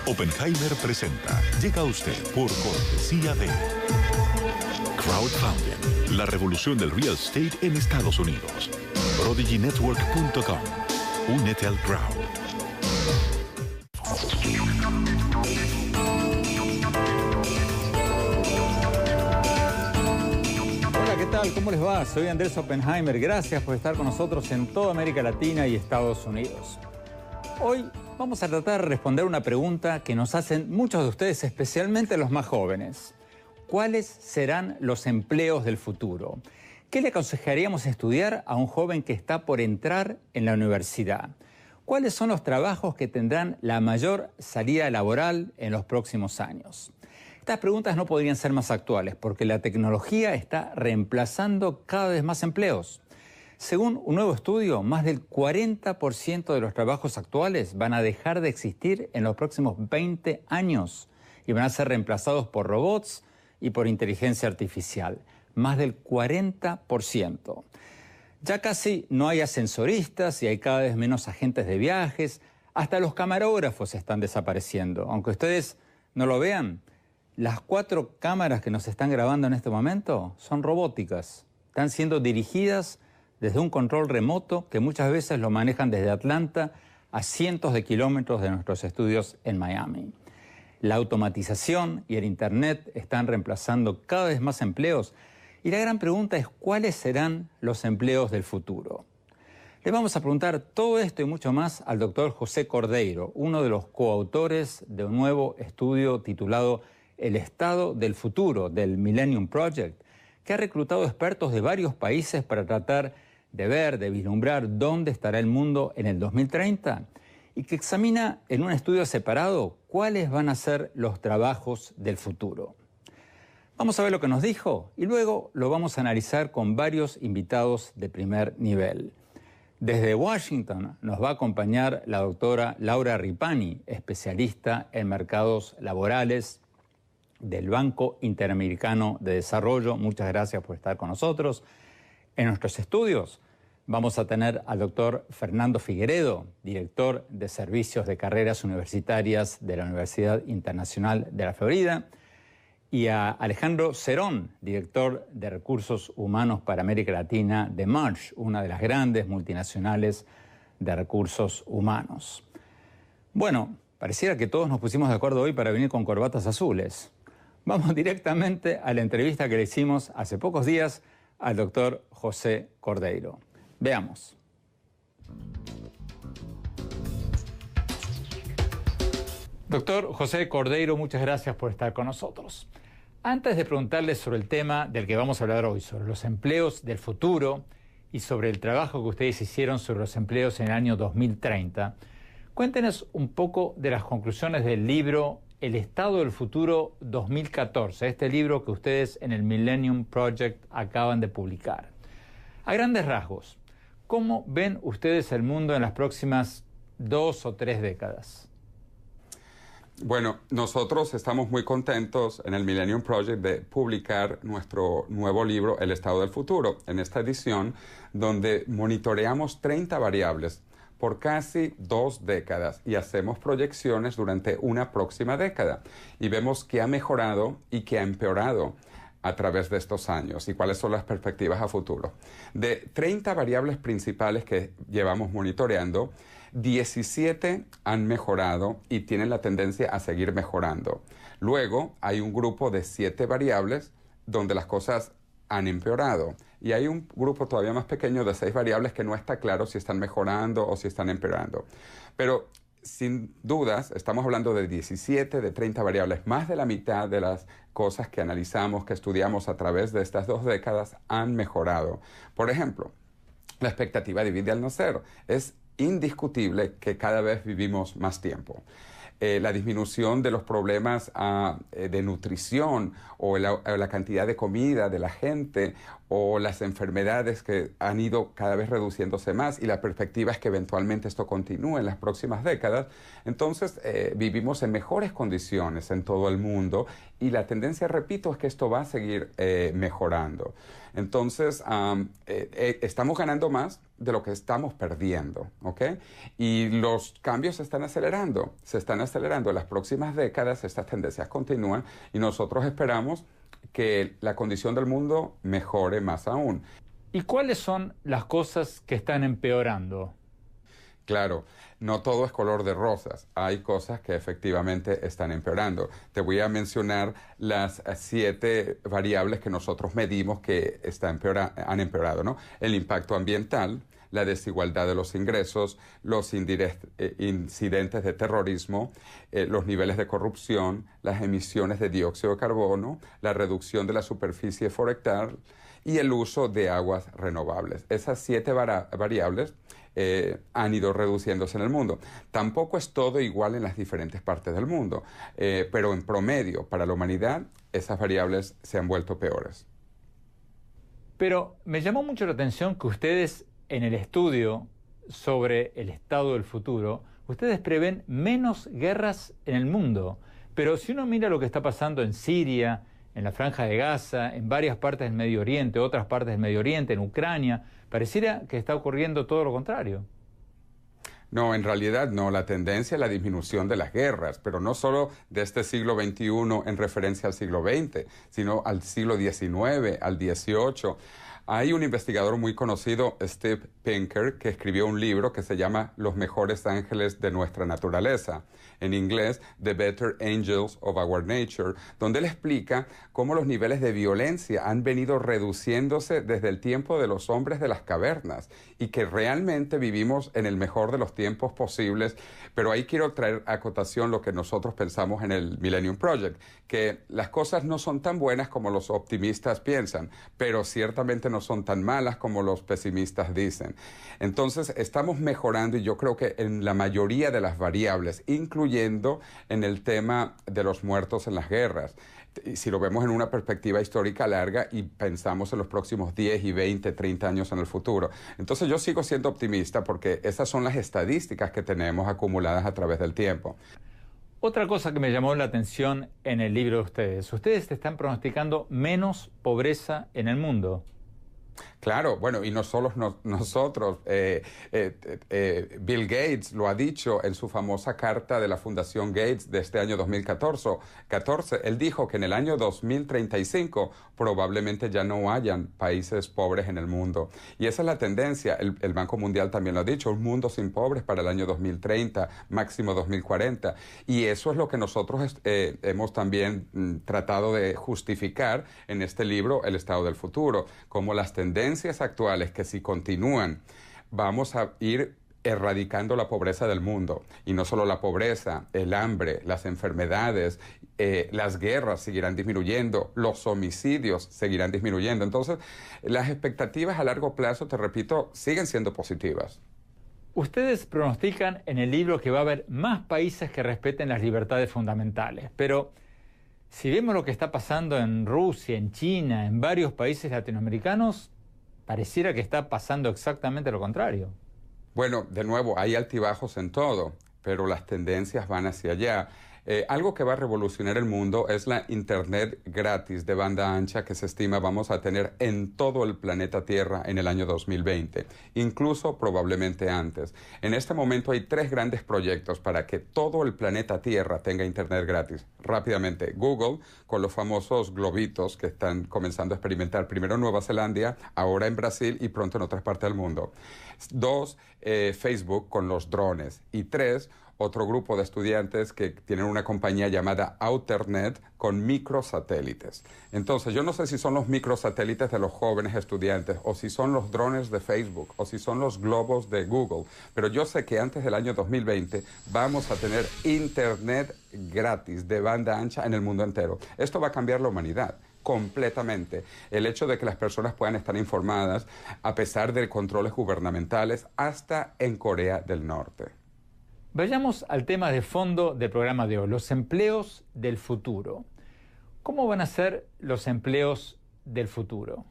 Oppenheimer presenta. Llega a usted por cortesía de Crowdfunding, la revolución del real estate en Estados Unidos. ProdigyNetwork.com. Únete al crowd. Hola, ¿qué tal? ¿Cómo les va? Soy Andrés Oppenheimer. Gracias por estar con nosotros en toda América Latina y Estados Unidos. Hoy vamos a tratar de responder una pregunta que nos hacen muchos de ustedes, especialmente los más jóvenes. ¿Cuáles serán los empleos del futuro? ¿Qué le aconsejaríamos estudiar a un joven que está por entrar en la universidad? ¿Cuáles son los trabajos que tendrán la mayor salida laboral en los próximos años? Estas preguntas no podrían ser más actuales porque la tecnología está reemplazando cada vez más empleos. Según un nuevo estudio, más del 40% de los trabajos actuales van a dejar de existir en los próximos 20 años y van a ser reemplazados por robots y por inteligencia artificial. Más del 40%. Ya casi no hay ascensoristas y hay cada vez menos agentes de viajes. Hasta los camarógrafos están desapareciendo. Aunque ustedes no lo vean, las 4 cámaras que nos están grabando en este momento son robóticas. Están siendo dirigidas desde un control remoto que muchas veces lo manejan desde Atlanta a cientos de kilómetros de nuestros estudios en Miami. La automatización y el Internet están reemplazando cada vez más empleos y la gran pregunta es ¿cuáles serán los empleos del futuro? Le vamos a preguntar todo esto y mucho más al doctor José Cordeiro, uno de los coautores de un nuevo estudio titulado El Estado del Futuro del Millennium Project, que ha reclutado expertos de varios países para tratar de ver, de vislumbrar dónde estará el mundo en el 2030 y que examina en un estudio separado cuáles van a ser los trabajos del futuro. Vamos a ver lo que nos dijo y luego lo vamos a analizar con varios invitados de primer nivel. Desde Washington nos va a acompañar la doctora Laura Ripani, especialista en mercados laborales del Banco Interamericano de Desarrollo. Muchas gracias por estar con nosotros. En nuestros estudios vamos a tener al doctor Fernando Figueredo, director de Servicios de Carreras Universitarias de la Universidad Internacional de la Florida, y a Alejandro Cerón, director de Recursos Humanos para América Latina de Marsh, una de las grandes multinacionales de recursos humanos. Bueno, pareciera que todos nos pusimos de acuerdo hoy para venir con corbatas azules. Vamos directamente a la entrevista que le hicimos hace pocos días al doctor José Cordeiro. Veamos. Doctor José Cordeiro, muchas gracias por estar con nosotros. Antes de preguntarle sobre el tema del que vamos a hablar hoy, sobre los empleos del futuro y sobre el trabajo que ustedes hicieron sobre los empleos en el año 2030, cuéntenos un poco de las conclusiones del libro El Estado del Futuro 2014, este libro que ustedes en el Millennium Project acaban de publicar. A grandes rasgos, ¿cómo ven ustedes el mundo en las próximas 2 o 3 décadas? Bueno, nosotros estamos muy contentos en el Millennium Project de publicar nuestro nuevo libro, El Estado del Futuro, en esta edición donde monitoreamos 30 variables por casi 2 décadas y hacemos proyecciones durante una próxima década y vemos qué ha mejorado y qué ha empeorado a través de estos años y cuáles son las perspectivas a futuro. De 30 variables principales que llevamos monitoreando, 17 han mejorado y tienen la tendencia a seguir mejorando. Luego hay un grupo de 7 variables donde las cosas han empeorado. Y hay un grupo todavía más pequeño de 6 variables que no está claro si están mejorando o si están empeorando. Pero sin dudas, estamos hablando de 17 de 30 variables. Más de la mitad de las cosas que analizamos, que estudiamos a través de estas 2 décadas han mejorado. Por ejemplo, la expectativa de vida al nacer. Es indiscutible que cada vez vivimos más tiempo. La disminución de los problemas de nutrición o la cantidad de comida de la gente o las enfermedades que han ido cada vez reduciéndose más y la perspectiva es que eventualmente esto continúe en las próximas décadas. Entonces vivimos en mejores condiciones en todo el mundo y la tendencia, repito, es que esto va a seguir mejorando. Entonces, estamos ganando más de lo que estamos perdiendo, ¿ok? Y los cambios se están acelerando. En las próximas décadas estas tendencias continúan y nosotros esperamos que la condición del mundo mejore más aún. ¿Y cuáles son las cosas que están empeorando? Claro, no todo es color de rosas. Hay cosas que efectivamente están empeorando. Te voy a mencionar las 7 variables que nosotros medimos que han empeorado, ¿no? El impacto ambiental, la desigualdad de los ingresos, los incidentes de terrorismo, los niveles de corrupción, las emisiones de dióxido de carbono, la reducción de la superficie forestal y el uso de aguas renovables. Esas 7 variables han ido reduciéndose en el mundo. Tampoco es todo igual en las diferentes partes del mundo, pero en promedio, para la humanidad, esas variables se han vuelto peores. Pero me llamó mucho la atención que ustedes, en el estudio sobre el estado del futuro, ustedes prevén menos guerras en el mundo. Pero si uno mira lo que está pasando en Siria, en la Franja de Gaza, en varias partes del Medio Oriente, otras partes del Medio Oriente, en Ucrania, pareciera que está ocurriendo todo lo contrario. No, en realidad no. La tendencia es la disminución de las guerras, pero no solo de este siglo XXI en referencia al siglo XX, sino al siglo XIX, al XVIII. Hay un investigador muy conocido, Steve Pinker, que escribió un libro que se llama Los mejores ángeles de nuestra naturaleza, en inglés The Better Angels of Our Nature, donde él explica cómo los niveles de violencia han venido reduciéndose desde el tiempo de los hombres de las cavernas y que realmente vivimos en el mejor de los tiempos posibles. Pero ahí quiero traer a acotación lo que nosotros pensamos en el Millennium Project, que las cosas no son tan buenas como los optimistas piensan, pero ciertamente no son tan malas como los pesimistas dicen. Entonces, estamos mejorando y yo creo que en la mayoría de las variables, incluyendo en el tema de los muertos en las guerras. Si lo vemos en una perspectiva histórica larga y pensamos en los próximos 10 y 20, 30 años en el futuro. Entonces, yo sigo siendo optimista porque esas son las estadísticas que tenemos acumuladas a través del tiempo. Otra cosa que me llamó la atención en el libro de ustedes están pronosticando menos pobreza en el mundo. Claro, bueno, y no solo nosotros. Bill Gates lo ha dicho en su famosa carta de la Fundación Gates de este año 2014. Él dijo que en el año 2035 probablemente ya no hayan países pobres en el mundo. Y esa es la tendencia. El Banco Mundial también lo ha dicho, un mundo sin pobres para el año 2030, máximo 2040. Y eso es lo que nosotros hemos también tratado de justificar en este libro, El Estado del Futuro, como las tendencias actuales que si continúan vamos a ir erradicando la pobreza del mundo. Y no solo la pobreza, el hambre, las enfermedades, las guerras seguirán disminuyendo, los homicidios seguirán disminuyendo. Entonces, las expectativas a largo plazo, te repito, siguen siendo positivas. Ustedes pronostican en el libro que va a haber más países que respeten las libertades fundamentales, pero si vemos lo que está pasando en Rusia, en China, en varios países latinoamericanos, pareciera que está pasando exactamente lo contrario. Bueno, de nuevo, hay altibajos en todo, pero las tendencias van hacia allá. Algo que va a revolucionar el mundo es la Internet gratis de banda ancha que se estima vamos a tener en todo el planeta Tierra en el año 2020, incluso probablemente antes. En este momento hay 3 grandes proyectos para que todo el planeta Tierra tenga Internet gratis. Rápidamente, Google, con los famosos globitos que están comenzando a experimentar primero en Nueva Zelanda, ahora en Brasil y pronto en otras partes del mundo. 2, Facebook con los drones. Y 3, otro grupo de estudiantes que tienen una compañía llamada Outernet con microsatélites. Entonces, yo no sé si son los microsatélites de los jóvenes estudiantes o si son los drones de Facebook o si son los globos de Google, pero yo sé que antes del año 2020 vamos a tener Internet gratis de banda ancha en el mundo entero. Esto va a cambiar la humanidad completamente. El hecho de que las personas puedan estar informadas a pesar de controles gubernamentales hasta en Corea del Norte. Vayamos al tema de fondo del programa de hoy, los empleos del futuro. ¿Cómo van a ser los empleos del futuro?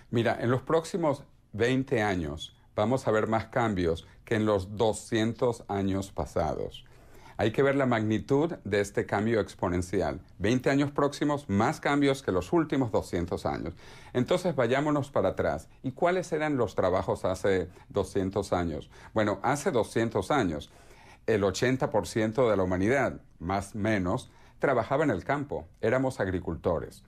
Mira, en los próximos 20 años vamos a ver más cambios que en los 200 años pasados. Hay que ver la magnitud de este cambio exponencial. 20 años próximos, más cambios que los últimos 200 años. Entonces, vayámonos para atrás. ¿Y cuáles eran los trabajos hace 200 años? Bueno, hace 200 años, el 80% de la humanidad, más o menos, trabajaba en el campo. Éramos agricultores.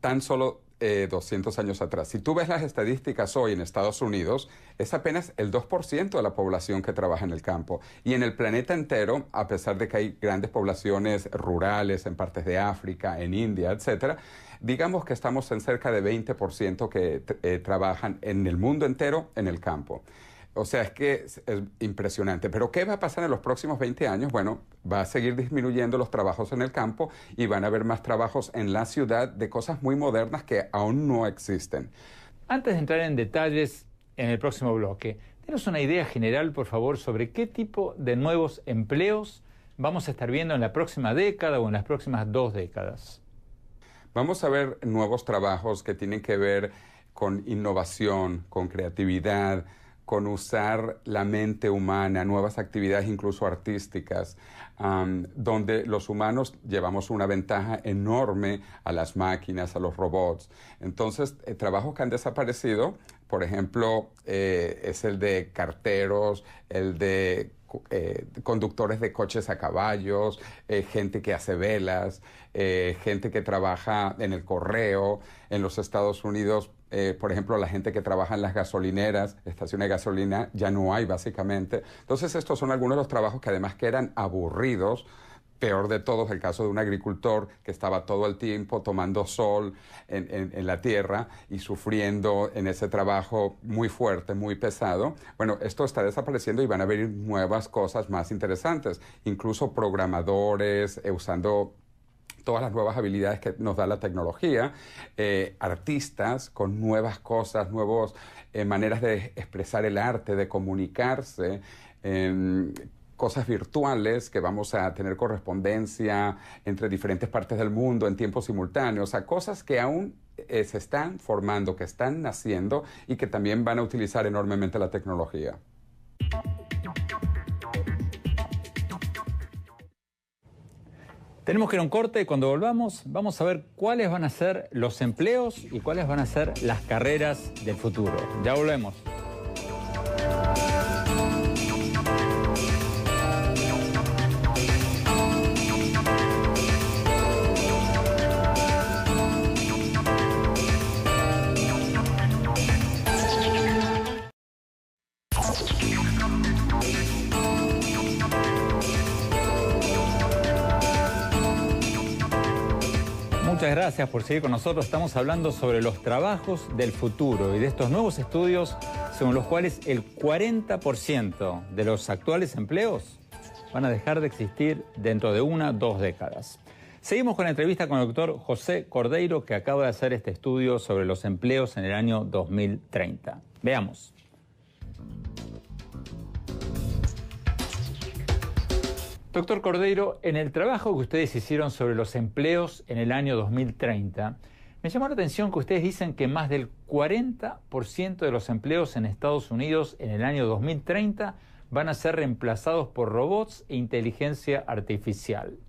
Tan solo 200 años atrás. Si tú ves las estadísticas hoy en Estados Unidos, es apenas el 2% de la población que trabaja en el campo. Y en el planeta entero, a pesar de que hay grandes poblaciones rurales en partes de África, en India, etcétera, digamos que estamos en cerca de 20% que trabajan en el mundo entero en el campo. O sea, es que es impresionante. Pero ¿qué va a pasar en los próximos 20 años? Bueno, va a seguir disminuyendo los trabajos en el campo y van a haber más trabajos en la ciudad de cosas muy modernas que aún no existen. Antes de entrar en detalles en el próximo bloque, denos una idea general, por favor, sobre qué tipo de nuevos empleos vamos a estar viendo en la próxima década o en las próximas 2 décadas. Vamos a ver nuevos trabajos que tienen que ver con innovación, con creatividad, con usar la mente humana, nuevas actividades incluso artísticas, donde los humanos llevamos una ventaja enorme a las máquinas, a los robots. Entonces, trabajos que han desaparecido, por ejemplo, es el de carteros, el de conductores de coches a caballos, gente que hace velas, gente que trabaja en el correo. En los Estados Unidos, por ejemplo, la gente que trabaja en las gasolineras, estaciones de gasolina, ya no hay básicamente. Entonces, estos son algunos de los trabajos que además que eran aburridos. Peor de todos, el caso de un agricultor que estaba todo el tiempo tomando sol en la tierra y sufriendo en ese trabajo muy fuerte, muy pesado. Bueno, esto está desapareciendo y van a venir nuevas cosas más interesantes. Incluso programadores usando todas las nuevas habilidades que nos da la tecnología, artistas con nuevas cosas, nuevas maneras de expresar el arte, de comunicarse, cosas virtuales, que vamos a tener correspondencia entre diferentes partes del mundo en tiempo simultáneo, o sea, cosas que aún se están formando, que están naciendo y que también van a utilizar enormemente la tecnología. Tenemos que ir a un corte y cuando volvamos vamos a ver cuáles van a ser los empleos y cuáles van a ser las carreras del futuro. Ya volvemos. Muchas gracias por seguir con nosotros. Estamos hablando sobre los trabajos del futuro y de estos nuevos estudios según los cuales el 40% de los actuales empleos van a dejar de existir dentro de 1 o 2 décadas. Seguimos con la entrevista con el doctor José Cordeiro, que acaba de hacer este estudio sobre los empleos en el año 2030. Veamos. Doctor Cordeiro, en el trabajo que ustedes hicieron sobre los empleos en el año 2030, me llamó la atención que ustedes dicen que más del 40% de los empleos en Estados Unidos en el año 2030 van a ser reemplazados por robots e inteligencia artificial.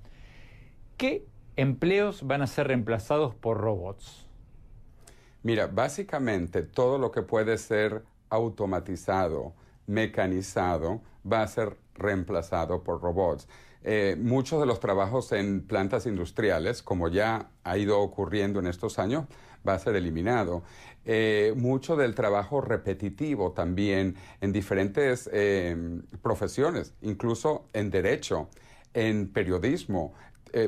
¿Qué empleos van a ser reemplazados por robots? Mira, básicamente todo lo que puede ser automatizado, mecanizado, va a ser reemplazado por robots. Muchos de los trabajos en plantas industriales, como ya ha ido ocurriendo en estos años, va a ser eliminado. Mucho del trabajo repetitivo también en diferentes profesiones, incluso en derecho, en periodismo.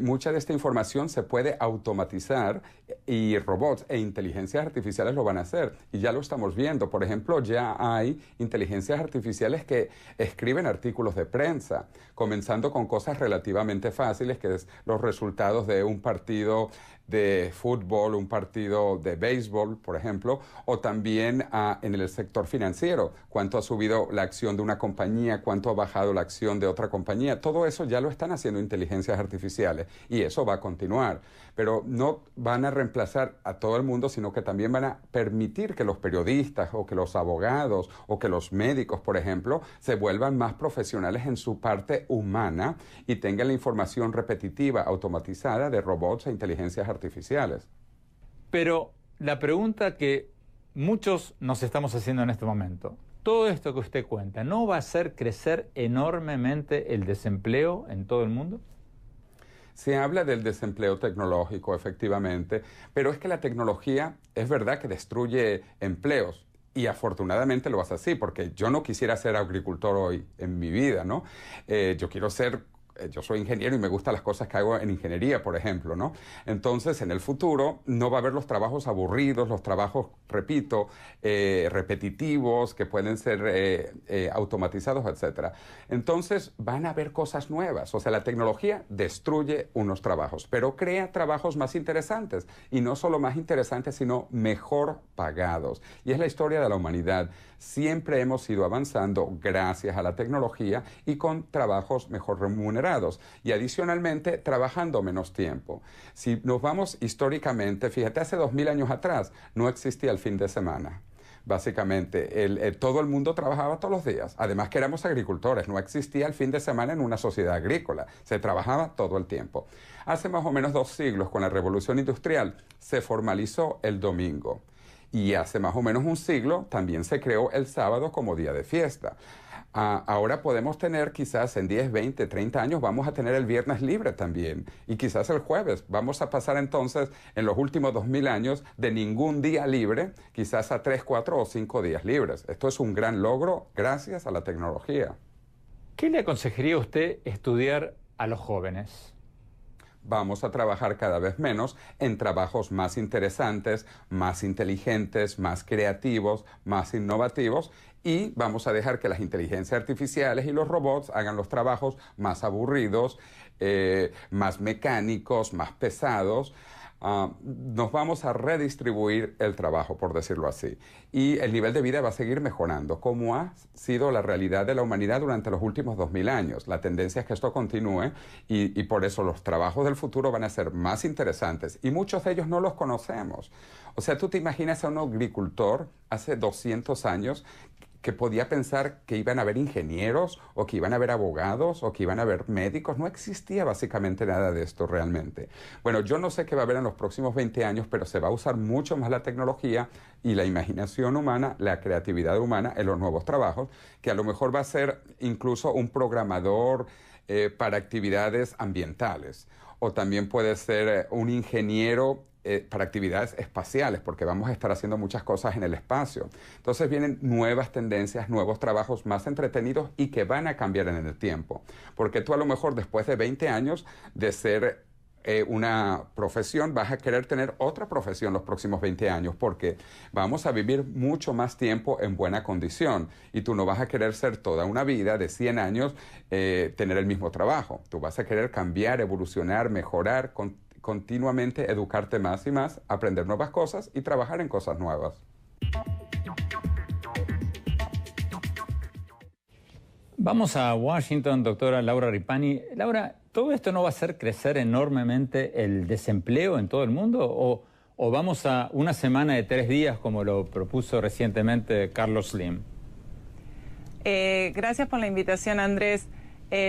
Mucha de esta información se puede automatizar y robots e inteligencias artificiales lo van a hacer. Y ya lo estamos viendo. Por ejemplo, ya hay inteligencias artificiales que escriben artículos de prensa, comenzando con cosas relativamente fáciles, que es los resultados de un partido de fútbol, un partido de béisbol, por ejemplo, o también en el sector financiero, cuánto ha subido la acción de una compañía, cuánto ha bajado la acción de otra compañía. Todo eso ya lo están haciendo inteligencias artificiales. artificiales. Y eso va a continuar. Pero no van a reemplazar a todo el mundo, sino que también van a permitir que los periodistas o que los abogados o que los médicos, por ejemplo, se vuelvan más profesionales en su parte humana y tengan la información repetitiva, automatizada de robots e inteligencias artificiales. Pero la pregunta que muchos nos estamos haciendo en este momento, todo esto que usted cuenta, ¿no va a hacer crecer enormemente el desempleo en todo el mundo? Se habla del desempleo tecnológico, efectivamente, pero es que la tecnología es verdad que destruye empleos. Y afortunadamente lo hace así, porque yo no quisiera ser agricultor hoy en mi vida, ¿no? Yo soy ingeniero y me gustan las cosas que hago en ingeniería, por ejemplo, ¿no? Entonces, en el futuro no va a haber los trabajos aburridos, los trabajos, repito, repetitivos, que pueden ser automatizados, etcétera. Entonces, van a haber cosas nuevas. O sea, la tecnología destruye unos trabajos, pero crea trabajos más interesantes. Y no solo más interesantes, sino mejor pagados. Y es la historia de la humanidad. Siempre hemos ido avanzando gracias a la tecnología y con trabajos mejor remunerados y adicionalmente trabajando menos tiempo. Si nos vamos históricamente, fíjate, hace 2000 años atrás no existía el fin de semana. Básicamente, todo el mundo trabajaba todos los días. Además que éramos agricultores, no existía el fin de semana en una sociedad agrícola. Se trabajaba todo el tiempo. Hace más o menos 2 siglos, con la Revolución Industrial, se formalizó el domingo. Y hace más o menos 1 siglo también se creó el sábado como día de fiesta. Ahora podemos tener quizás en 10, 20, 30 años vamos a tener el viernes libre también. Y quizás el jueves. Vamos a pasar entonces en los últimos 2000 años de ningún día libre, quizás a 3, 4 o 5 días libres. Esto es un gran logro gracias a la tecnología. ¿Qué le aconsejaría usted estudiar a los jóvenes? Vamos a trabajar cada vez menos en trabajos más interesantes, más inteligentes, más creativos, más innovativos y vamos a dejar que las inteligencias artificiales y los robots hagan los trabajos más aburridos, más mecánicos, más pesados. Nos vamos a redistribuir el trabajo, por decirlo así. Y el nivel de vida va a seguir mejorando, como ha sido la realidad de la humanidad durante los últimos 2000 años. La tendencia es que esto continúe y por eso los trabajos del futuro van a ser más interesantes. Y muchos de ellos no los conocemos. O sea, tú te imaginas a un agricultor hace 200 años que podía pensar que iban a haber ingenieros o que iban a haber abogados o que iban a haber médicos. No existía básicamente nada de esto realmente. Bueno, yo no sé qué va a haber en los próximos 20 años, pero se va a usar mucho más la tecnología y la imaginación humana, la creatividad humana en los nuevos trabajos, que a lo mejor va a ser incluso un programador para actividades ambientales o también puede ser un ingeniero para actividades espaciales, porque vamos a estar haciendo muchas cosas en el espacio. Entonces vienen nuevas tendencias, nuevos trabajos más entretenidos y que van a cambiar en el tiempo. Porque tú a lo mejor después de 20 años de ser una profesión, vas a querer tener otra profesión los próximos 20 años, porque vamos a vivir mucho más tiempo en buena condición y tú no vas a querer ser toda una vida de 100 años tener el mismo trabajo. Tú vas a querer cambiar, evolucionar, mejorar, continuamente educarte más y más, aprender nuevas cosas y trabajar en cosas nuevas. Vamos a Washington, doctora Laura Ripani. Laura, ¿todo esto no va a hacer crecer enormemente el desempleo en todo el mundo? ¿O vamos a una semana de 3 días como lo propuso recientemente Carlos Slim? Gracias por la invitación, Andrés.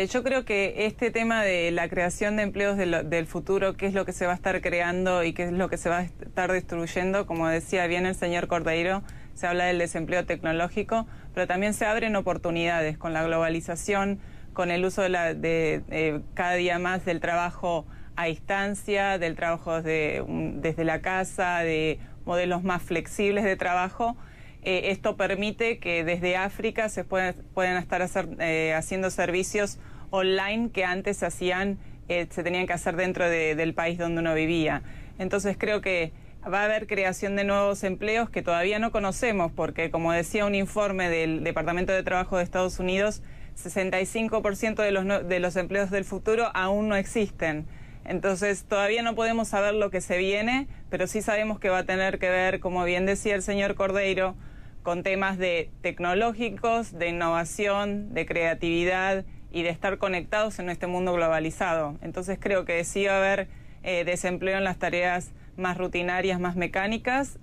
Yo creo que este tema de la creación de empleos del futuro, qué es lo que se va a estar creando y qué es lo que se va a estar destruyendo, como decía bien el señor Cordeiro, se habla del desempleo tecnológico, pero también se abren oportunidades con la globalización, con el uso de cada día más del trabajo a distancia, del trabajo desde la casa, de modelos más flexibles de trabajo. Esto permite que desde África se puedan estar haciendo servicios online que antes se tenían que hacer dentro del país donde uno vivía. Entonces creo que va a haber creación de nuevos empleos que todavía no conocemos, porque como decía un informe del Departamento de Trabajo de Estados Unidos, 65% de los empleos del futuro aún no existen. Entonces todavía no podemos saber lo que se viene, pero sí sabemos que va a tener que ver, como bien decía el señor Cordeiro, con temas tecnológicos, de innovación, de creatividad y de estar conectados en este mundo globalizado. Entonces creo que sí va a haber desempleo en las tareas más rutinarias, más mecánicas,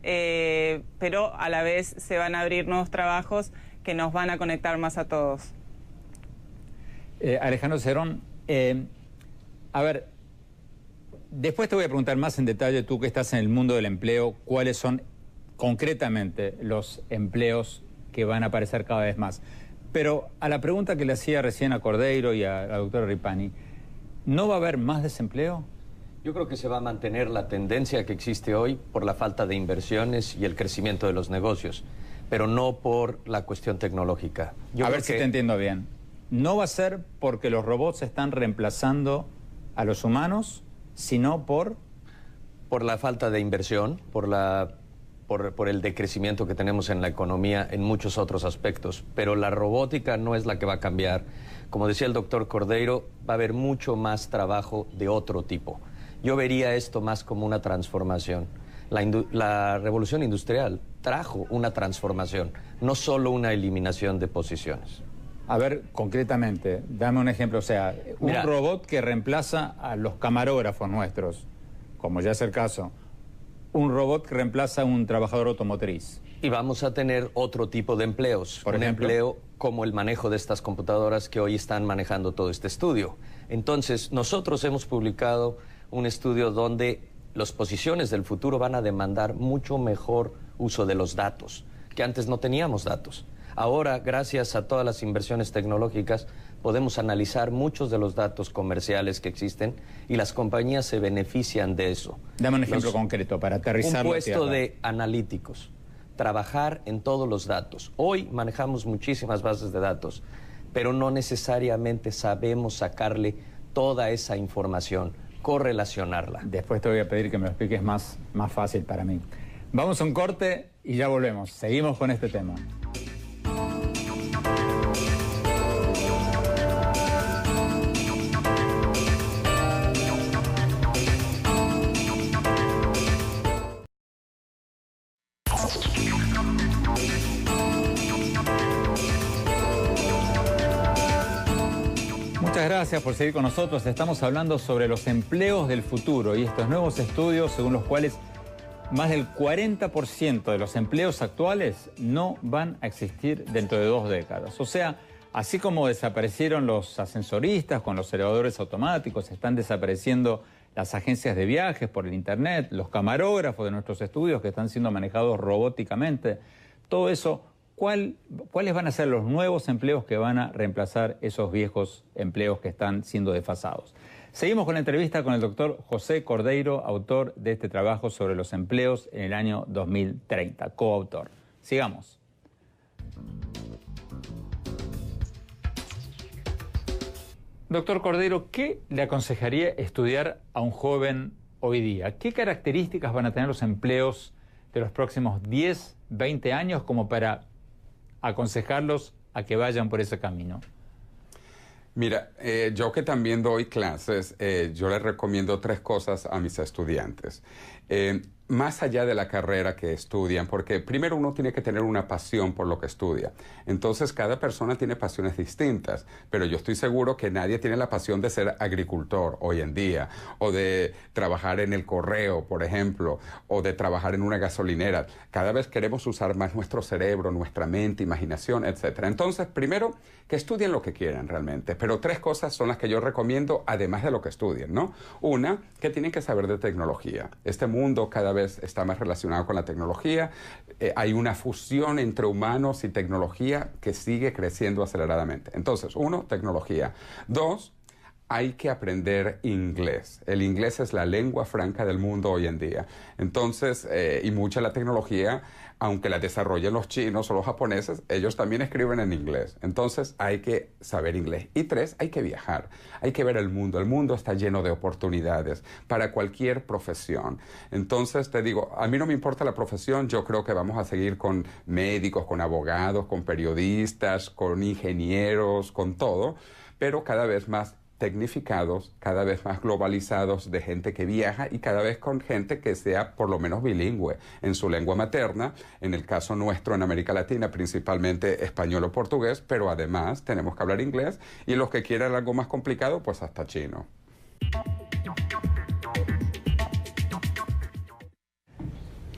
pero a la vez se van a abrir nuevos trabajos que nos van a conectar más a todos. Alejandro Cerón, a ver, después te voy a preguntar más en detalle, tú que estás en el mundo del empleo, cuáles son concretamente los empleos que van a aparecer cada vez más. Pero a la pregunta que le hacía recién a Cordeiro y a la doctora Ripani, ¿no va a haber más desempleo? Yo creo que se va a mantener la tendencia que existe hoy por la falta de inversiones y el crecimiento de los negocios, pero no por la cuestión tecnológica. A ver si te entiendo bien. ¿No va a ser porque los robots están reemplazando a los humanos, sino por...? Por la falta de inversión, por el decrecimiento que tenemos en la economía en muchos otros aspectos. Pero la robótica no es la que va a cambiar. Como decía el doctor Cordeiro, va a haber mucho más trabajo de otro tipo. Yo vería esto más como una transformación. La revolución industrial trajo una transformación, no solo una eliminación de posiciones. A ver, concretamente, dame un ejemplo. O sea, un robot que reemplaza a los camarógrafos nuestros, como ya es el caso. Un robot que reemplaza a un trabajador automotriz. Y vamos a tener otro tipo de empleos. Por ejemplo, empleo como el manejo de estas computadoras que hoy están manejando todo este estudio. Entonces, nosotros hemos publicado un estudio donde las posiciones del futuro van a demandar mucho mejor uso de los datos, que antes no teníamos datos. Ahora, gracias a todas las inversiones tecnológicas, podemos analizar muchos de los datos comerciales que existen y las compañías se benefician de eso. Dame un ejemplo concreto para aterrizarlo. Un puesto de analíticos, trabajar en todos los datos. Hoy manejamos muchísimas bases de datos, pero no necesariamente sabemos sacarle toda esa información, correlacionarla. Después te voy a pedir que me lo expliques más fácil para mí. Vamos a un corte y ya volvemos. Seguimos con este tema. Muchas gracias por seguir con nosotros. Estamos hablando sobre los empleos del futuro y estos nuevos estudios según los cuales más del 40% de los empleos actuales no van a existir dentro de 2 décadas. O sea, así como desaparecieron los ascensoristas con los elevadores automáticos, están desapareciendo las agencias de viajes por el internet, los camarógrafos de nuestros estudios que están siendo manejados robóticamente, todo eso. ¿Cuáles van a ser los nuevos empleos que van a reemplazar esos viejos empleos que están siendo desfasados? Seguimos con la entrevista con el doctor José Cordeiro, autor de este trabajo sobre los empleos en el año 2030, coautor. Sigamos. Doctor Cordeiro, ¿qué le aconsejaría estudiar a un joven hoy día? ¿Qué características van a tener los empleos de los próximos 10, 20 años como para aconsejarlos a que vayan por ese camino? Mira, yo que también doy clases, yo les recomiendo 3 cosas a mis estudiantes. Más allá de la carrera que estudian, porque primero uno tiene que tener una pasión por lo que estudia. Entonces, cada persona tiene pasiones distintas, pero yo estoy seguro que nadie tiene la pasión de ser agricultor hoy en día, o de trabajar en el correo, por ejemplo, o de trabajar en una gasolinera. Cada vez queremos usar más nuestro cerebro, nuestra mente, imaginación, etc. Entonces, primero, que estudien lo que quieran realmente, pero 3 cosas son las que yo recomiendo, además de lo que estudien, ¿no? Una, que tienen que saber de tecnología. Este mundo cada vez está más relacionado con la tecnología. Hay una fusión entre humanos y tecnología que sigue creciendo aceleradamente. Entonces, 1, tecnología. 2, hay que aprender inglés. El inglés es la lengua franca del mundo hoy en día. Entonces, y mucha de la tecnología, aunque la desarrollen los chinos o los japoneses, ellos también escriben en inglés. Entonces, hay que saber inglés. Y 3, hay que viajar. Hay que ver el mundo. El mundo está lleno de oportunidades para cualquier profesión. Entonces, te digo, a mí no me importa la profesión. Yo creo que vamos a seguir con médicos, con abogados, con periodistas, con ingenieros, con todo. Pero cada vez más tecnificados, cada vez más globalizados, de gente que viaja y cada vez con gente que sea por lo menos bilingüe en su lengua materna, en el caso nuestro en América Latina principalmente español o portugués, pero además tenemos que hablar inglés y los que quieran algo más complicado pues hasta chino.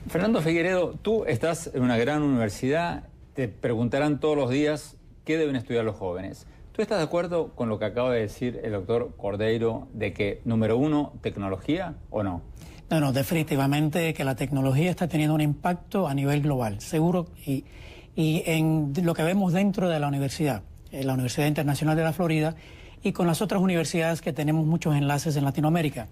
Fernando Figueredo, tú estás en una gran universidad, te preguntarán todos los días qué deben estudiar los jóvenes. ¿Tú estás de acuerdo con lo que acaba de decir el doctor Cordeiro de que, número uno, tecnología o no? No, definitivamente que la tecnología está teniendo un impacto a nivel global, seguro, y en lo que vemos dentro de la Universidad Internacional de la Florida y con las otras universidades que tenemos muchos enlaces en Latinoamérica.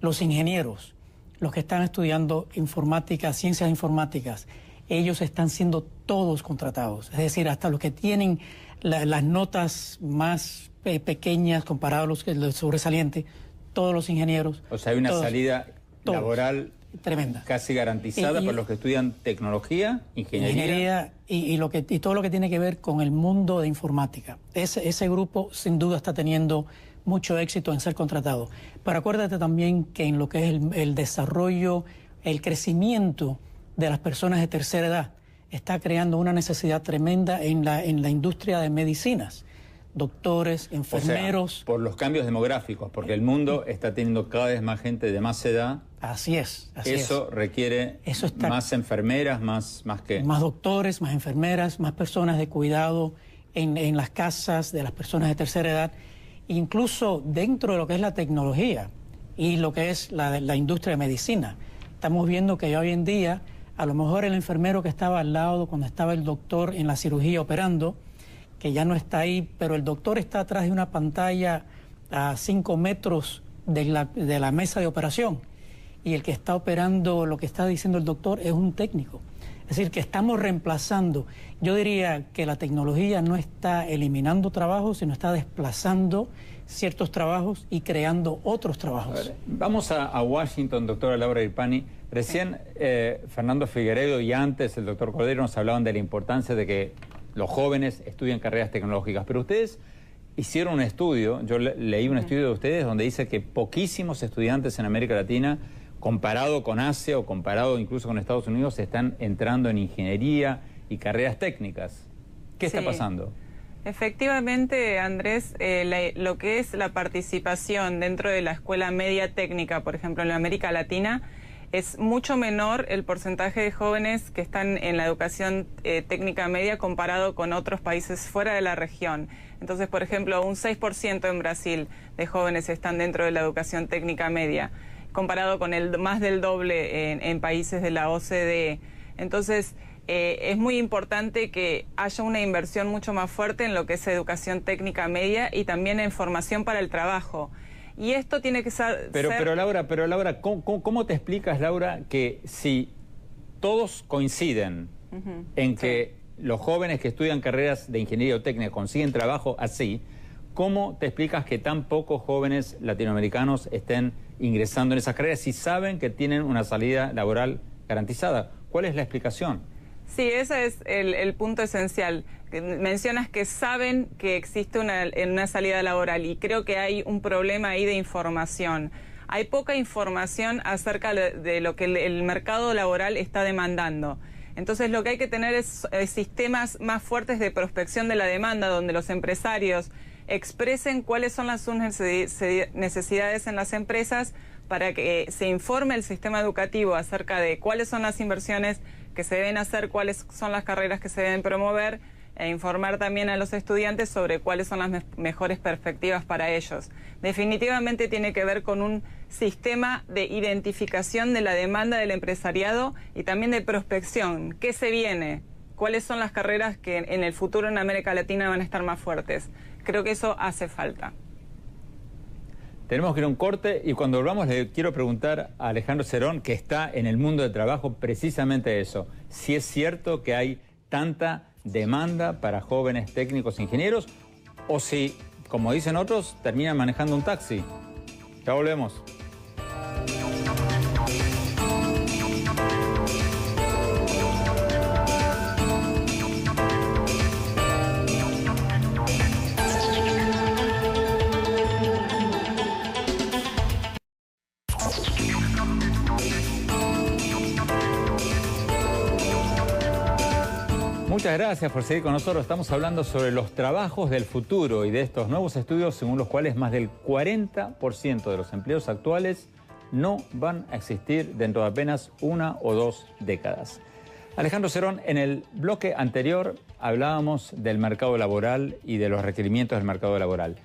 Los ingenieros, los que están estudiando informática, ciencias informáticas, ellos están siendo todos contratados, es decir, hasta los que tienen las notas más pequeñas comparados a los sobresalientes, todos los ingenieros. O sea, hay una salida laboral tremenda, casi garantizada para los que estudian tecnología, ingeniería y todo lo que tiene que ver con el mundo de informática. Ese grupo sin duda está teniendo mucho éxito en ser contratado. Pero acuérdate también que en lo que es el desarrollo, el crecimiento de las personas de tercera edad, está creando una necesidad tremenda en la industria de medicinas. Doctores, enfermeros. O sea, por los cambios demográficos, porque el mundo está teniendo cada vez más gente de más edad. Así es. Eso requiere más enfermeras, más ¿qué? Más doctores, más enfermeras, más personas de cuidado en las casas de las personas de tercera edad. Incluso dentro de lo que es la tecnología y lo que es la industria de medicina. Estamos viendo que ya hoy en día, a lo mejor el enfermero que estaba al lado cuando estaba el doctor en la cirugía operando, que ya no está ahí, pero el doctor está atrás de una pantalla a 5 metros de la mesa de operación y el que está operando, lo que está diciendo el doctor, es un técnico. Es decir, que estamos reemplazando. Yo diría que la tecnología no está eliminando trabajos, sino está desplazando ciertos trabajos y creando otros trabajos. A ver, vamos a Washington, doctora Laura Irpani. Recién Fernando Figueredo y antes el doctor Cordeiro nos hablaban de la importancia de que los jóvenes estudien carreras tecnológicas, pero ustedes hicieron un estudio, yo leí un estudio de ustedes donde dice que poquísimos estudiantes en América Latina, comparado con Asia o comparado incluso con Estados Unidos, están entrando en ingeniería y carreras técnicas. ¿Qué está pasando? Efectivamente, Andrés, lo que es la participación dentro de la escuela media técnica, por ejemplo, en la América Latina, es mucho menor el porcentaje de jóvenes que están en la educación técnica media comparado con otros países fuera de la región. Entonces, por ejemplo, un 6% en Brasil de jóvenes están dentro de la educación técnica media, comparado con más del doble en países de la OCDE. Entonces, es muy importante que haya una inversión mucho más fuerte en lo que es educación técnica media y también en formación para el trabajo. Y esto tiene que ser... Pero Laura, ¿cómo te explicas, Laura, que si todos coinciden en que los jóvenes que estudian carreras de ingeniería o técnica consiguen trabajo así, ¿cómo te explicas que tan pocos jóvenes latinoamericanos estén ingresando en esas carreras si saben que tienen una salida laboral garantizada? ¿Cuál es la explicación? Sí, ese es el punto esencial. Mencionas que saben que existe una salida laboral y creo que hay un problema ahí de información. Hay poca información acerca de lo que el mercado laboral está demandando. Entonces lo que hay que tener es sistemas más fuertes de prospección de la demanda, donde los empresarios expresen cuáles son sus necesidades en las empresas para que se informe el sistema educativo acerca de cuáles son las inversiones que se deben hacer, cuáles son las carreras que se deben promover e informar también a los estudiantes sobre cuáles son las mejores perspectivas para ellos. Definitivamente tiene que ver con un sistema de identificación de la demanda del empresariado y también de prospección. ¿Qué se viene? ¿Cuáles son las carreras que en el futuro en América Latina van a estar más fuertes? Creo que eso hace falta. Tenemos que ir a un corte y cuando volvamos le quiero preguntar a Alejandro Cerón, que está en el mundo del trabajo, precisamente eso. Si es cierto que hay tanta demanda para jóvenes técnicos ingenieros o si, como dicen otros, terminan manejando un taxi. Ya volvemos. Muchas gracias por seguir con nosotros. Estamos hablando sobre los trabajos del futuro y de estos nuevos estudios según los cuales más del 40% de los empleos actuales no van a existir dentro de apenas 1 o 2 décadas. Alejandro Cerón, en el bloque anterior hablábamos del mercado laboral y de los requerimientos del mercado laboral.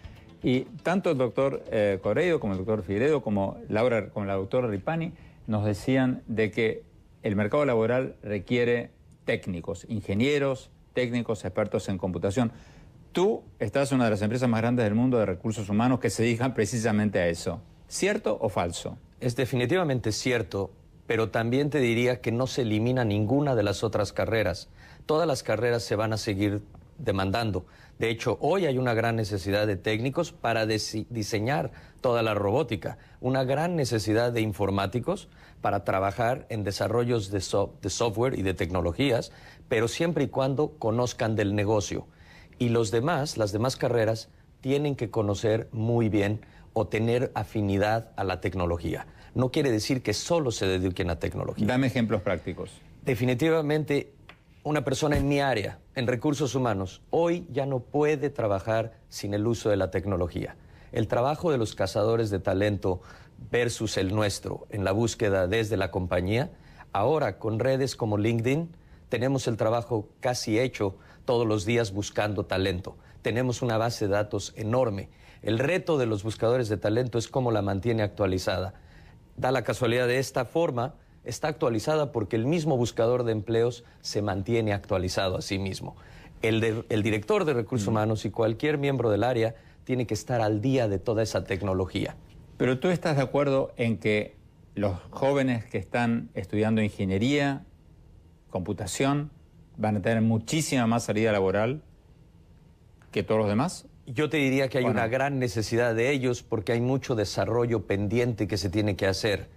Y tanto el doctor Correio como el doctor Figueiredo como la doctora Ripani nos decían de que el mercado laboral requiere técnicos, ingenieros, técnicos, expertos en computación. Tú estás en una de las empresas más grandes del mundo de recursos humanos que se dedican precisamente a eso. ¿Cierto o falso? Es definitivamente cierto, pero también te diría que no se elimina ninguna de las otras carreras. Todas las carreras se van a seguir demandando. De hecho, hoy hay una gran necesidad de técnicos para diseñar toda la robótica, una gran necesidad de informáticos para trabajar en desarrollos de software y de tecnologías, pero siempre y cuando conozcan del negocio. Y las demás carreras tienen que conocer muy bien o tener afinidad a la tecnología. No quiere decir que solo se dediquen a tecnología. Dame ejemplos prácticos. Definitivamente, una persona en mi área, en recursos humanos, hoy ya no puede trabajar sin el uso de la tecnología. El trabajo de los cazadores de talento versus el nuestro en la búsqueda desde la compañía, ahora con redes como LinkedIn, tenemos el trabajo casi hecho todos los días buscando talento. Tenemos una base de datos enorme. El reto de los buscadores de talento es cómo la mantiene actualizada. Da la casualidad de esta forma, está actualizada porque el mismo buscador de empleos se mantiene actualizado a sí mismo. El director de recursos humanos y cualquier miembro del área tiene que estar al día de toda esa tecnología. Pero tú estás de acuerdo en que los jóvenes que están estudiando ingeniería, computación, van a tener muchísima más salida laboral que todos los demás. Yo te diría que hay una gran necesidad de ellos porque hay mucho desarrollo pendiente que se tiene que hacer.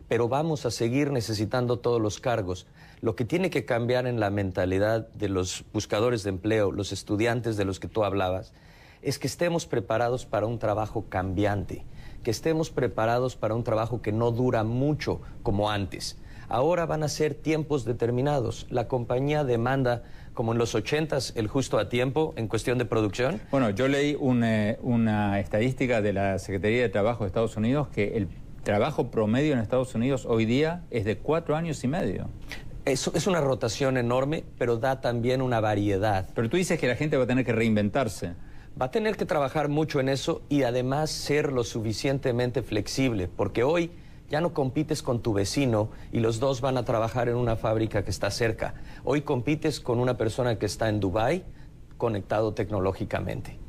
Pero vamos a seguir necesitando todos los cargos. Lo que tiene que cambiar en la mentalidad de los buscadores de empleo, los estudiantes de los que tú hablabas, es que estemos preparados para un trabajo cambiante, que estemos preparados para un trabajo que no dura mucho como antes. Ahora van a ser tiempos determinados. La compañía demanda, como en los 80s, el justo a tiempo en cuestión de producción. Bueno, yo leí una estadística de la Secretaría de Trabajo de Estados Unidos que el trabajo promedio en Estados Unidos hoy día es de 4 años y medio. Es una rotación enorme, pero da también una variedad. Pero tú dices que la gente va a tener que reinventarse. Va a tener que trabajar mucho en eso y además ser lo suficientemente flexible, porque hoy ya no compites con tu vecino y los dos van a trabajar en una fábrica que está cerca. Hoy compites con una persona que está en Dubái, conectado tecnológicamente.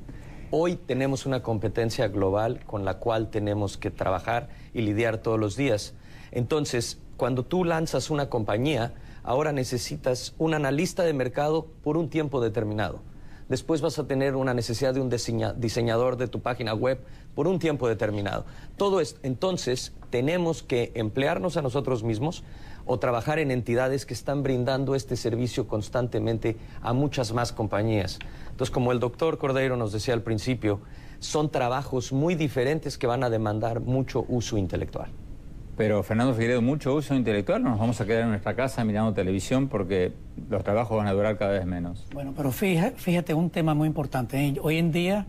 Hoy tenemos una competencia global con la cual tenemos que trabajar y lidiar todos los días. Entonces, cuando tú lanzas una compañía, ahora necesitas un analista de mercado por un tiempo determinado. Después vas a tener una necesidad de un diseñador de tu página web por un tiempo determinado. Todo esto, entonces, tenemos que emplearnos a nosotros mismos o trabajar en entidades que están brindando este servicio constantemente a muchas más compañías. Entonces, como el doctor Cordeiro nos decía al principio, son trabajos muy diferentes que van a demandar mucho uso intelectual. Pero, Fernando Figueiredo, ¿mucho uso intelectual o nos vamos a quedar en nuestra casa mirando televisión porque los trabajos van a durar cada vez menos? Bueno, pero fíjate un tema muy importante. Hoy en día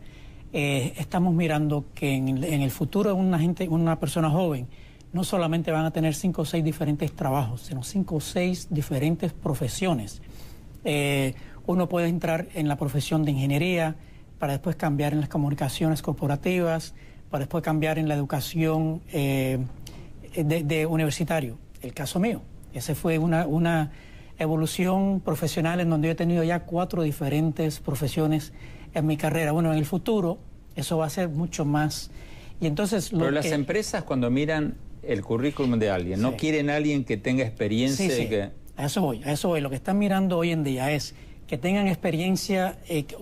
estamos mirando que en el futuro una persona joven no solamente van a tener 5 o 6 diferentes trabajos, sino 5 o 6 diferentes profesiones. Uno puede entrar en la profesión de ingeniería para después cambiar en las comunicaciones corporativas, para después cambiar en la educación de universitario. El caso mío, ese fue una evolución profesional en donde yo he tenido ya 4 diferentes profesiones en mi carrera. Bueno, en el futuro eso va a ser mucho más. Y entonces pero las empresas cuando miran el currículum de alguien, no quieren a alguien que tenga experiencia y que... A eso voy. Lo que están mirando hoy en día es que tengan experiencia,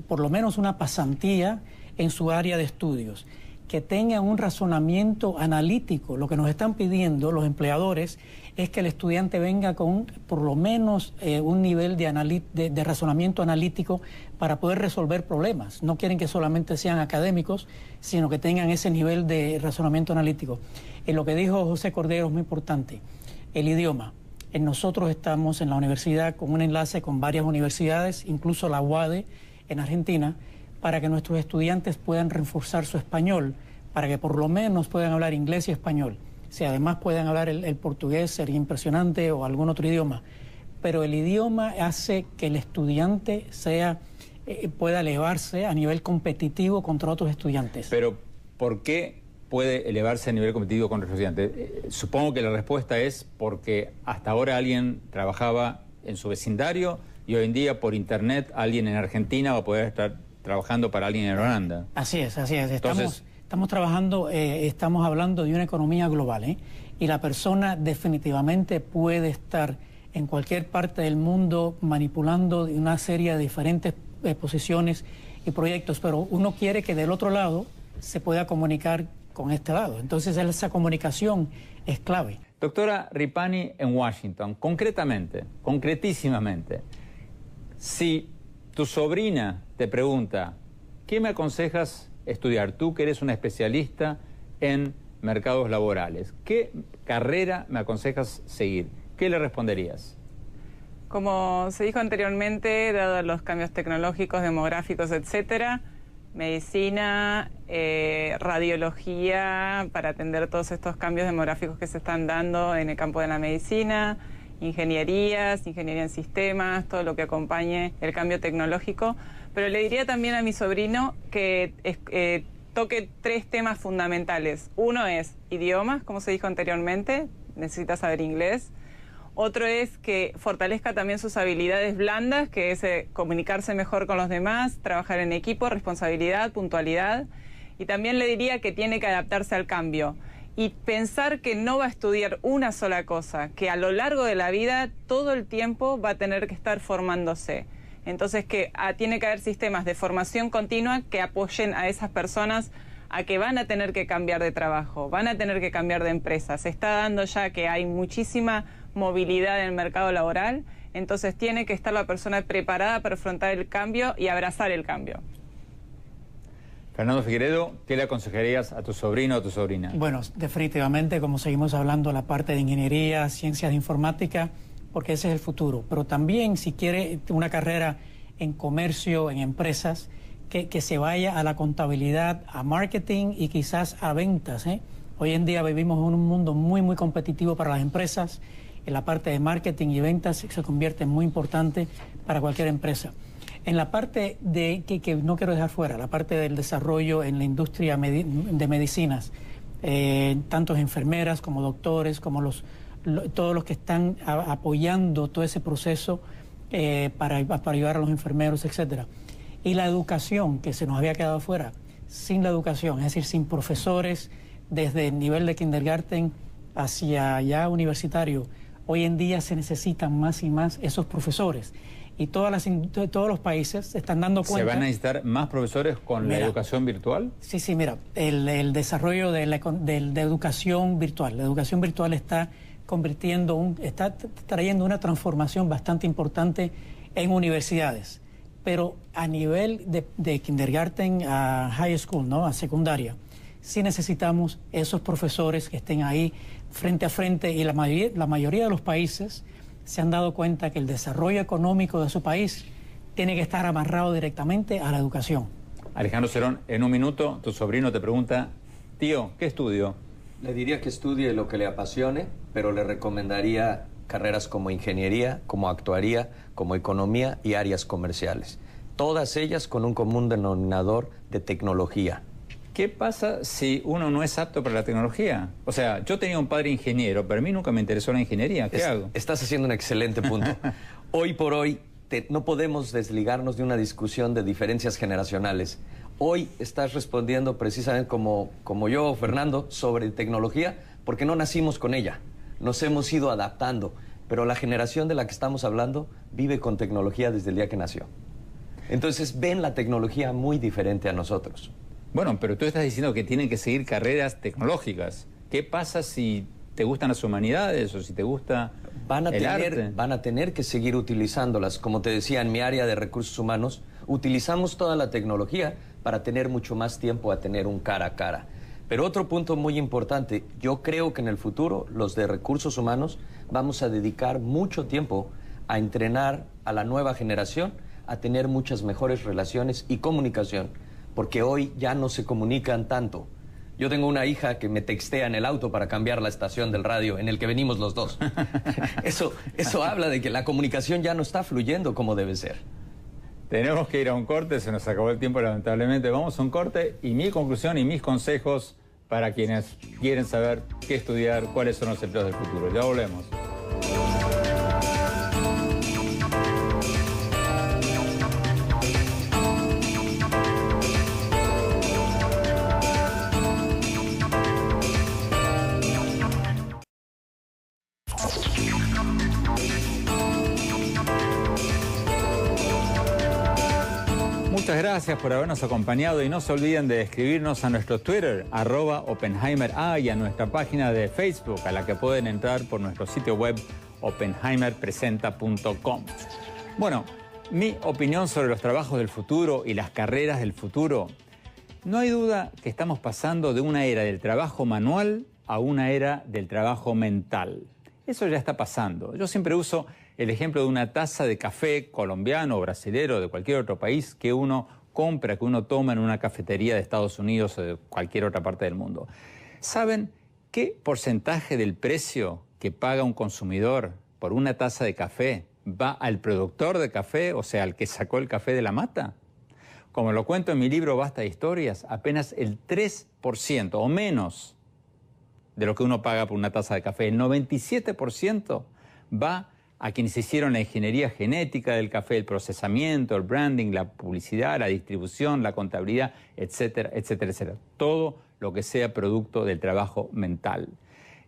por lo menos una pasantía en su área de estudios, que tengan un razonamiento analítico. Lo que nos están pidiendo los empleadores es que el estudiante venga con por lo menos un nivel de razonamiento analítico para poder resolver problemas. No quieren que solamente sean académicos, sino que tengan ese nivel de razonamiento analítico. Lo que dijo José Cordeiro es muy importante, el idioma. Nosotros estamos en la universidad con un enlace con varias universidades, incluso la UADE en Argentina, para que nuestros estudiantes puedan reforzar su español, para que por lo menos puedan hablar inglés y español. Si además pueden hablar el portugués, sería impresionante, o algún otro idioma. Pero el idioma hace que el estudiante pueda elevarse a nivel competitivo contra otros estudiantes. Pero, ¿por qué puede elevarse a nivel competitivo contra los estudiantes? Supongo que la respuesta es porque hasta ahora alguien trabajaba en su vecindario y hoy en día por internet alguien en Argentina va a poder estar trabajando para alguien en Holanda. Así es, así es. Entonces, estamos trabajando, estamos hablando de una economía global, y la persona definitivamente puede estar en cualquier parte del mundo manipulando una serie de diferentes posiciones y proyectos, pero uno quiere que del otro lado se pueda comunicar con este lado. Entonces esa comunicación es clave. Doctora Ripani, en Washington, concretísimamente, si tu sobrina te pregunta, ¿qué me aconsejas estudiar? Tú que eres una especialista en mercados laborales, ¿qué carrera me aconsejas seguir? ¿Qué le responderías? Como se dijo anteriormente, dado los cambios tecnológicos, demográficos, etcétera, medicina, radiología, para atender todos estos cambios demográficos que se están dando en el campo de la medicina, ingeniería en sistemas, todo lo que acompañe el cambio tecnológico. Pero le diría también a mi sobrino que toque 3 temas fundamentales. Uno es idiomas, como se dijo anteriormente, necesita saber inglés. Otro es que fortalezca también sus habilidades blandas, que es comunicarse mejor con los demás, trabajar en equipo, responsabilidad, puntualidad. Y también le diría que tiene que adaptarse al cambio y pensar que no va a estudiar una sola cosa, que a lo largo de la vida todo el tiempo va a tener que estar formándose. Entonces tiene que haber sistemas de formación continua que apoyen a esas personas a que van a tener que cambiar de trabajo, van a tener que cambiar de empresa. Se está dando ya que hay muchísima movilidad en el mercado laboral, entonces tiene que estar la persona preparada para afrontar el cambio y abrazar el cambio. Fernando Figueredo, ¿qué le aconsejarías a tu sobrino o a tu sobrina? Bueno, definitivamente, como seguimos hablando, la parte de ingeniería, ciencias de informática, porque ese es el futuro. Pero también, si quiere una carrera en comercio, en empresas, que se vaya a la contabilidad, a marketing y quizás a ventas. Hoy en día vivimos en un mundo muy, muy competitivo para las empresas. En la parte de marketing y ventas se convierte en muy importante para cualquier empresa. En la parte que no quiero dejar fuera, la parte del desarrollo en la industria de medicinas, tanto enfermeras como doctores, como todos los que están apoyando todo ese proceso para ayudar a los enfermeros, etcétera. Y la educación, que se nos había quedado fuera. Sin la educación, es decir, sin profesores desde el nivel de kindergarten hacia ya universitario, hoy en día se necesitan más y más esos profesores. Y todos los países se están dando cuenta... ¿Se van a necesitar más profesores con la educación virtual? Sí, mira, el desarrollo de educación virtual. La educación virtual está trayendo una transformación bastante importante en universidades. Pero a nivel de kindergarten a high school, ¿no?, a secundaria, sí necesitamos esos profesores que estén ahí frente a frente, y la mayoría de los países se han dado cuenta que el desarrollo económico de su país tiene que estar amarrado directamente a la educación. Alejandro Cerón, en un minuto tu sobrino te pregunta, tío, ¿qué estudio? Le diría que estudie lo que le apasione, pero le recomendaría carreras como ingeniería, como actuaría, como economía y áreas comerciales. Todas ellas con un común denominador de tecnología. ¿Qué pasa si uno no es apto para la tecnología? O sea, yo tenía un padre ingeniero, pero a mí nunca me interesó la ingeniería. ¿Qué hago? Estás haciendo un excelente punto. Hoy por hoy no podemos desligarnos de una discusión de diferencias generacionales. Hoy estás respondiendo precisamente como yo, Fernando, sobre tecnología, porque no nacimos con ella. Nos hemos ido adaptando, pero la generación de la que estamos hablando vive con tecnología desde el día que nació. Entonces ven la tecnología muy diferente a nosotros. Bueno, pero tú estás diciendo que tienen que seguir carreras tecnológicas. ¿Qué pasa si te gustan las humanidades o si te gusta el arte? Van a tener que seguir utilizándolas. Como te decía, en mi área de recursos humanos, utilizamos toda la tecnología para tener mucho más tiempo a tener un cara a cara. Pero otro punto muy importante, yo creo que en el futuro los de recursos humanos vamos a dedicar mucho tiempo a entrenar a la nueva generación a tener muchas mejores relaciones y comunicación, porque hoy ya no se comunican tanto. Yo tengo una hija que me textea en el auto para cambiar la estación del radio en el que venimos los dos. Eso habla de que la comunicación ya no está fluyendo como debe ser. Tenemos que ir a un corte, se nos acabó el tiempo lamentablemente. Vamos a un corte y mi conclusión y mis consejos para quienes quieren saber qué estudiar, cuáles son los empleos del futuro. Ya volvemos. Muchas gracias por habernos acompañado y no se olviden de escribirnos a nuestro Twitter, @OppenheimerA, y a nuestra página de Facebook, a la que pueden entrar por nuestro sitio web oppenheimerpresenta.com. Bueno, mi opinión sobre los trabajos del futuro y las carreras del futuro. No hay duda que estamos pasando de una era del trabajo manual a una era del trabajo mental. Eso ya está pasando. Yo siempre uso el ejemplo de una taza de café colombiano o brasilero de cualquier otro país que uno compra, que uno toma en una cafetería de Estados Unidos o de cualquier otra parte del mundo. ¿Saben qué porcentaje del precio que paga un consumidor por una taza de café va al productor de café, o sea, al que sacó el café de la mata? Como lo cuento en mi libro Basta de Historias, apenas el 3% o menos de lo que uno paga por una taza de café, el 97% va a quienes hicieron la ingeniería genética del café, el procesamiento, el branding, la publicidad, la distribución, la contabilidad, etcétera, etcétera, etcétera. Todo lo que sea producto del trabajo mental.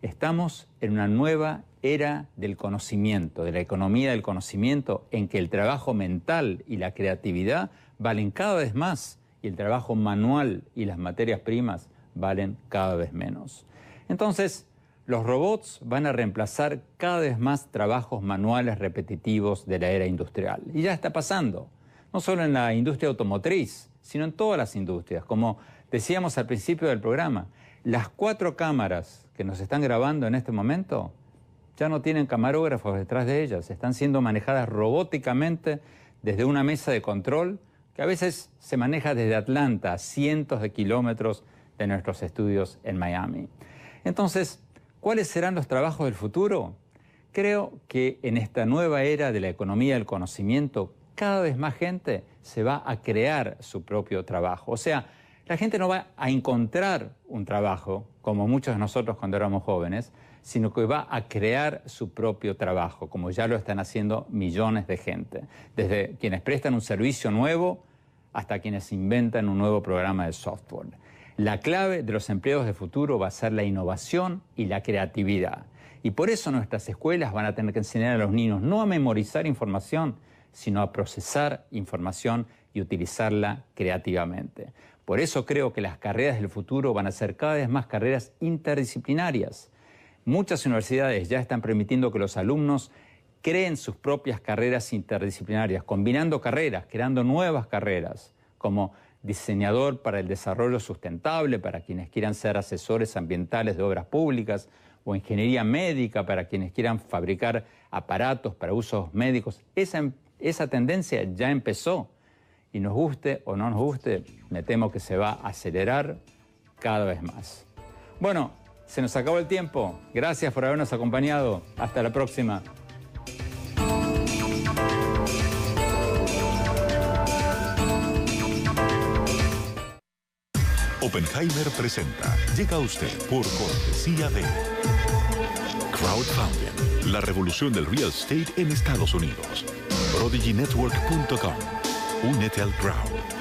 Estamos en una nueva era del conocimiento, de la economía del conocimiento, en que el trabajo mental y la creatividad valen cada vez más y el trabajo manual y las materias primas valen cada vez menos. Entonces, los robots van a reemplazar cada vez más trabajos manuales repetitivos de la era industrial. Y ya está pasando, no solo en la industria automotriz, sino en todas las industrias. Como decíamos al principio del programa, las 4 cámaras que nos están grabando en este momento ya no tienen camarógrafos detrás de ellas, están siendo manejadas robóticamente desde una mesa de control que a veces se maneja desde Atlanta, a cientos de kilómetros de nuestros estudios en Miami. Entonces, ¿cuáles serán los trabajos del futuro? Creo que en esta nueva era de la economía del conocimiento, cada vez más gente se va a crear su propio trabajo. O sea, la gente no va a encontrar un trabajo, como muchos de nosotros cuando éramos jóvenes, sino que va a crear su propio trabajo, como ya lo están haciendo millones de gente. Desde quienes prestan un servicio nuevo hasta quienes inventan un nuevo programa de software. La clave de los empleos de futuro va a ser la innovación y la creatividad. Y por eso nuestras escuelas van a tener que enseñar a los niños no a memorizar información, sino a procesar información y utilizarla creativamente. Por eso creo que las carreras del futuro van a ser cada vez más carreras interdisciplinarias. Muchas universidades ya están permitiendo que los alumnos creen sus propias carreras interdisciplinarias, combinando carreras, creando nuevas carreras, como diseñador para el desarrollo sustentable, para quienes quieran ser asesores ambientales de obras públicas, o ingeniería médica para quienes quieran fabricar aparatos para usos médicos. Esa tendencia ya empezó y nos guste o no nos guste, me temo que se va a acelerar cada vez más. Bueno, se nos acabó el tiempo. Gracias por habernos acompañado. Hasta la próxima. Oppenheimer presenta. Llega a usted por cortesía de Crowdfunding, la revolución del real estate en Estados Unidos. ProdigyNetwork.com. Únete al crowd.